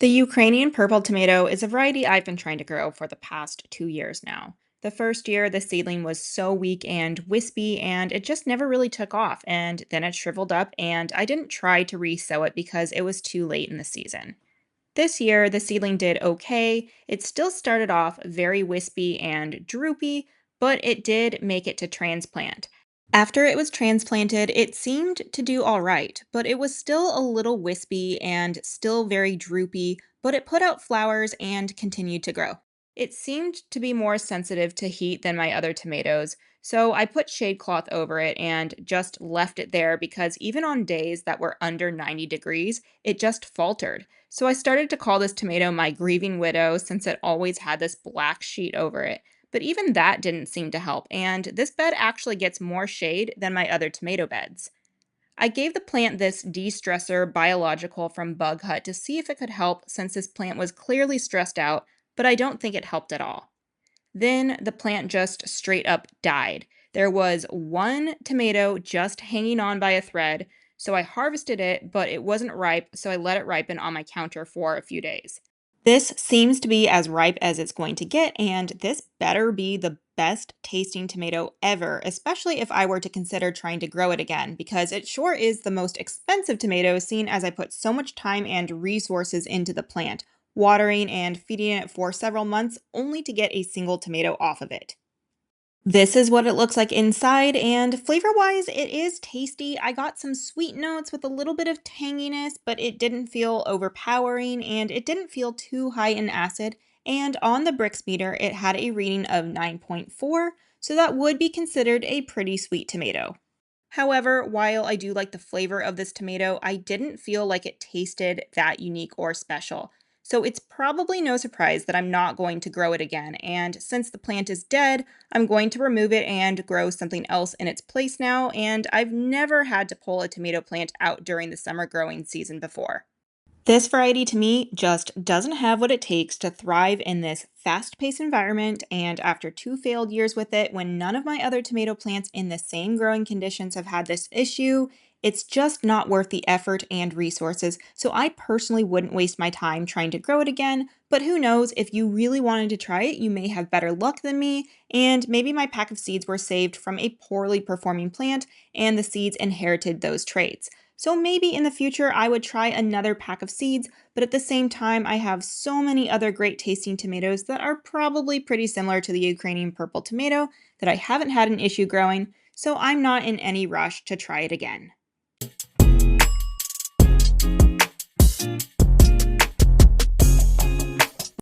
The Ukrainian purple tomato is a variety I've been trying to grow for the past 2 years now. The first year, the seedling was so weak and wispy, and it just never really took off. And then it shriveled up, and I didn't try to re-sow it because it was too late in the season. This year, the seedling did okay. It still started off very wispy and droopy, but it did make it to transplant. After it was transplanted, it seemed to do all right, but it was still a little wispy and still very droopy, but it put out flowers and continued to grow. It seemed to be more sensitive to heat than my other tomatoes, so I put shade cloth over it and just left it there because even on days that were under 90 degrees, it just faltered. So I started to call this tomato my grieving widow since it always had this black sheet over it. But even that didn't seem to help, and this bed actually gets more shade than my other tomato beds. I gave the plant this de-stressor biological from Bug Hut to see if it could help since this plant was clearly stressed out, but I don't think it helped at all. Then the plant just straight up died. There was one tomato just hanging on by a thread, so I harvested it, but it wasn't ripe, so I let it ripen on my counter for a few days. This seems to be as ripe as it's going to get, and this better be the best tasting tomato ever, especially if I were to consider trying to grow it again, because it sure is the most expensive tomato, seeing as I put so much time and resources into the plant, watering and feeding it for several months only to get a single tomato off of it. This is what it looks like inside, and flavor-wise, it is tasty. I got some sweet notes with a little bit of tanginess, but it didn't feel overpowering, and it didn't feel too high in acid. And on the Brix meter, it had a reading of 9.4, so that would be considered a pretty sweet tomato. However, while I do like the flavor of this tomato, I didn't feel like it tasted that unique or special. So it's probably no surprise that I'm not going to grow it again. And since the plant is dead, I'm going to remove it and grow something else in its place now. And I've never had to pull a tomato plant out during the summer growing season before. This variety to me just doesn't have what it takes to thrive in this fast paced environment, and after 2 failed years with it, when none of my other tomato plants in the same growing conditions have had this issue, it's just not worth the effort and resources. So I personally wouldn't waste my time trying to grow it again, but who knows, if you really wanted to try it, you may have better luck than me, and maybe my pack of seeds were saved from a poorly performing plant and the seeds inherited those traits. So maybe in the future I would try another pack of seeds, but at the same time I have so many other great tasting tomatoes that are probably pretty similar to the Ukrainian purple tomato that I haven't had an issue growing, so I'm not in any rush to try it again.